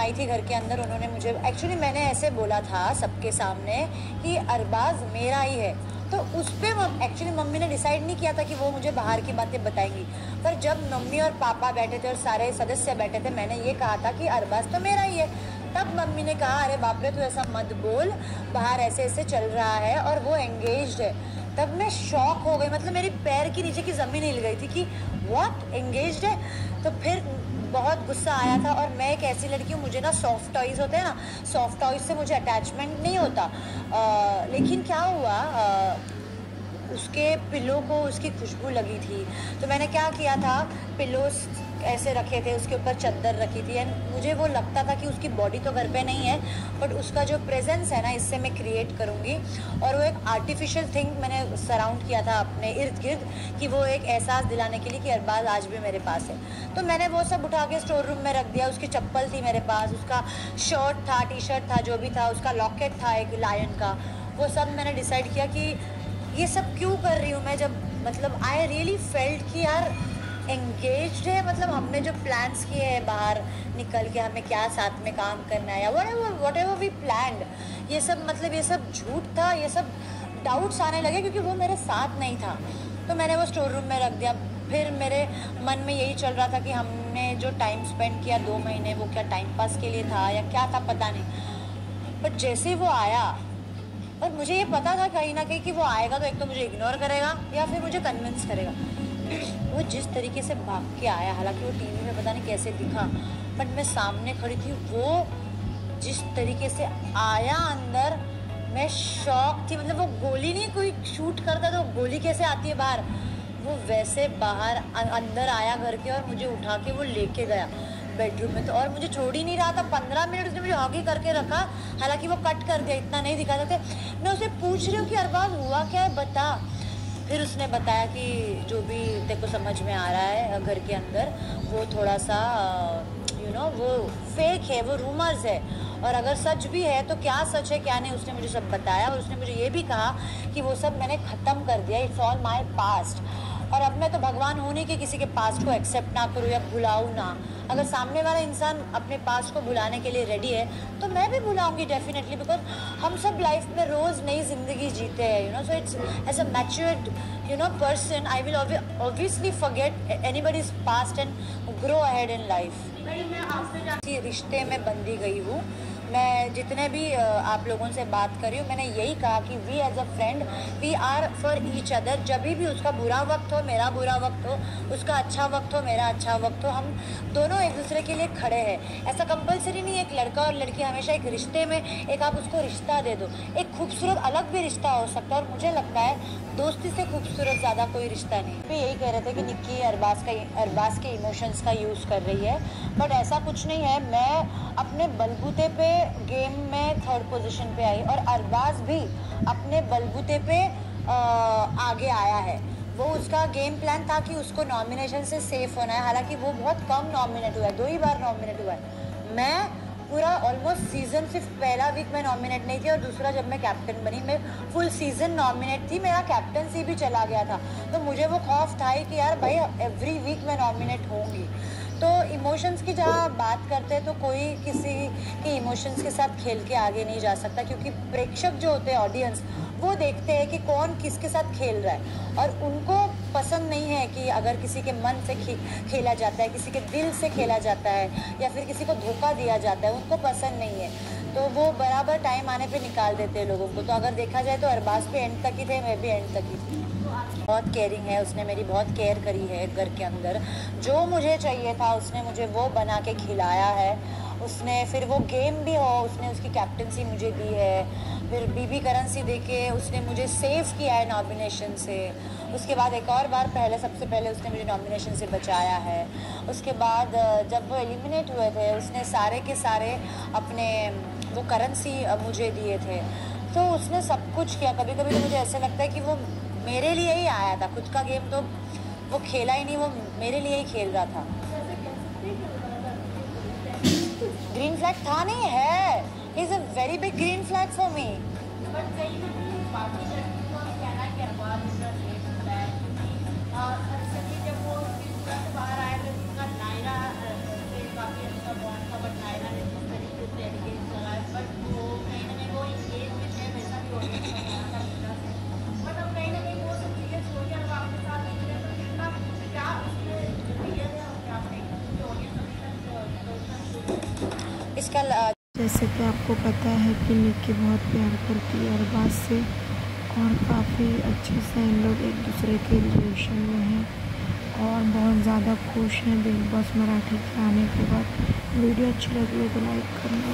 आई थी घर के अंदर, उन्होंने मुझे एक्चुअली मैंने ऐसे बोला था सबके सामने कि अरबाज मेरा ही है, तो उस पर एक्चुअली मम्मी ने डिसाइड नहीं किया था कि वो मुझे बाहर की बातें बताएंगी। पर जब मम्मी और पापा बैठे थे और सारे सदस्य बैठे थे, मैंने ये कहा था कि अरबाज तो मेरा ही है। तब मम्मी ने कहा अरे बाप रे तू ऐसा मत बोल, बाहर ऐसे ऐसे चल रहा है और वो एंगेज्ड है। तब मैं शॉक हो गई, मतलब मेरी पैर के नीचे की ज़मीन हिल गई थी कि व्हाट, एंगेज्ड है। तो फिर बहुत गुस्सा आया था। और मैं एक ऐसी लड़की हूँ, मुझे ना सॉफ्ट टॉयज़ होते हैं ना, सॉफ्ट टॉयज़ से मुझे अटैचमेंट नहीं होता। लेकिन क्या हुआ, उसके पिलो को उसकी खुशबू लगी थी, तो मैंने क्या किया था, पिलोस ऐसे रखे थे, उसके ऊपर चादर रखी थी, एंड मुझे वो लगता था कि उसकी बॉडी तो घर पे नहीं है, बट उसका जो प्रेजेंस है ना, इससे मैं क्रिएट करूँगी। और वो एक आर्टिफिशियल थिंग मैंने सराउंड किया था अपने इर्द गिर्द, कि वो एक एहसास दिलाने के लिए कि अरबाज आज भी मेरे पास है। तो मैंने वो सब उठा के स्टोर रूम में रख दिया। उसकी चप्पल थी मेरे पास, उसका शर्ट था, टी शर्ट था, जो भी था, उसका लॉकेट था एक लायन का, वो सब मैंने डिसाइड किया कि ये सब क्यों कर रही हूँ मैं, जब मतलब आई रियली फेल्ट कि यार एंगेज्ड है, मतलब हमने जो प्लान्स किए हैं बाहर निकल के, हमें क्या साथ में काम करना है या वट एवर वी प्लान्ड, ये सब मतलब ये सब झूठ था। ये सब डाउट्स आने लगे क्योंकि वो मेरे साथ नहीं था। तो मैंने वो स्टोर रूम में रख दिया। फिर मेरे मन में यही चल रहा था कि हमने जो टाइम स्पेंड किया 2 महीने, वो क्या टाइम पास के लिए था या क्या था पता नहीं। बट जैसे वो आया, और मुझे ये पता था कहीं ना कहीं कि वो आएगा तो एक तो मुझे इग्नोर करेगा या फिर मुझे कन्विंस करेगा। वो जिस तरीके से भाग के आया, हालांकि वो टीवी में पता नहीं कैसे दिखा, बट मैं सामने खड़ी थी, वो जिस तरीके से आया अंदर, मैं शॉक थी। मतलब वो गोली नहीं, कोई शूट करता तो गोली कैसे आती है बाहर, वो वैसे बाहर अंदर आया घर के और मुझे उठा के वो लेके गया बेडरूम में। तो और मुझे छोड़ ही नहीं रहा था, 15 मिनट उसने मुझे हॉगी करके रखा। हालांकि वो कट कर दिया, इतना नहीं दिखा सकते। मैं उसे पूछ रही हूँ कि अरबाज हुआ क्या है, बता। फिर उसने बताया कि जो भी तेरे को समझ में आ रहा है घर के अंदर, वो थोड़ा सा वो फेक है, वो रूमर्स है, और अगर सच भी है तो क्या सच है क्या नहीं, उसने मुझे सब बताया। और उसने मुझे ये भी कहा कि वो सब मैंने ख़त्म कर दिया, इट्स ऑल माई पास्ट। और अब मैं तो भगवान हूँ नहीं कि किसी के पास्ट को एक्सेप्ट ना करूँ या भुलाऊँ ना। अगर सामने वाला इंसान अपने पास्ट को भुलाने के लिए रेडी है तो मैं भी भुलाऊंगी डेफिनेटली, बिकॉज हम सब लाइफ में रोज़ नई ज़िंदगी जीते हैं, so it's as a matured person I will obviously forget anybody's past and grow ahead in life. मैं आपसे रिश्ते में बंधी गई हूँ। मैं जितने भी आप लोगों से बात कर रही हूँ, मैंने यही कहा कि we as a friend we are for each other. जब भी उसका बुरा वक्त हो, मेरा बुरा वक्त हो, उसका अच्छा वक्त हो, मेरा अच्छा वक्त हो, हम दोनों एक दूसरे के लिए खड़े हैं। ऐसा कंपलसरी नहीं है एक लड़का और लड़की हमेशा एक रिश्ते में एक आप उसको रिश्ता दे दो। एक खूबसूरत अलग भी रिश्ता हो सकता है, और मुझे लगता है दोस्ती से खूबसूरत ज़्यादा कोई रिश्ता नहीं। भी यही कह रहे थे कि निक्की अरबाज के इमोशंस का यूज़ कर रही है, बट ऐसा कुछ नहीं है। मैं अपने बलबूते पे गेम में 3rd पोजीशन पे आई, और अरबाज भी अपने बलबूते पे आगे आया है। वो उसका गेम प्लान था कि उसको नॉमिनेशन से सेफ होना है। हालांकि वो बहुत कम नॉमिनेट हुआ है, 2 ही बार नॉमिनेट हुआ है। मैं पूरा ऑलमोस्ट सीज़न, सिर्फ पहला वीक मैं नॉमिनेट नहीं थी, और दूसरा जब मैं कैप्टन बनी मैं फुल सीज़न नॉमिनेट थी। मेरा कैप्टनसी भी चला गया था, तो मुझे वो खौफ था ही कि यार भाई एवरी वीक मैं नॉमिनेट होंगी। तो इमोशंस की जहाँ बात करते हैं तो कोई किसी के इमोशंस के साथ खेल के आगे नहीं जा सकता, क्योंकि प्रेक्षक जो होते हैं, ऑडियंस, वो देखते हैं कि कौन किसके साथ खेल रहा है, और उनको पसंद नहीं है कि अगर किसी के मन से खेला जाता है, किसी के दिल से खेला जाता है, या फिर किसी को धोखा दिया जाता है, उनको पसंद नहीं है। तो वो बराबर टाइम आने पे निकाल देते हैं लोगों को। तो अगर देखा जाए तो अरबाज पे एंड तक ही थे, मैं भी एंड तक ही थी। बहुत केयरिंग है, उसने मेरी बहुत केयर करी है घर के अंदर। जो मुझे चाहिए था उसने मुझे वो बना के खिलाया है। उसने फिर वो गेम भी हो, उसने उसकी कैप्टनसी मुझे दी है। फिर बीबी करेंसी देके उसने मुझे सेव किया है नॉमिनेशन से। उसके बाद एक और बार सबसे पहले उसने मुझे नॉमिनेशन से बचाया है। उसके बाद जब वो एलिमिनेट हुए थे, उसने सारे के सारे अपने वो करेंसी मुझे दिए थे। तो उसने सब कुछ किया। कभी कभी तो मुझे ऐसा लगता है कि वो मेरे लिए ही आया था, खुद का गेम तो वो खेला ही नहीं, वो मेरे लिए ही खेल रहा था। ग्रीन फ्लैग था नहीं है, he is a very big green flag for me. इसका जैसे कि आपको पता है कि निक्की बहुत प्यार करती है अरबाज से और काफ़ी अच्छे से हम लोग एक दूसरे के रिलेशन में हैं और बहुत ज़्यादा खुश हैं बिग बॉस मराठी के आने के बाद। वीडियो अच्छी लगी हो तो लाइक करना।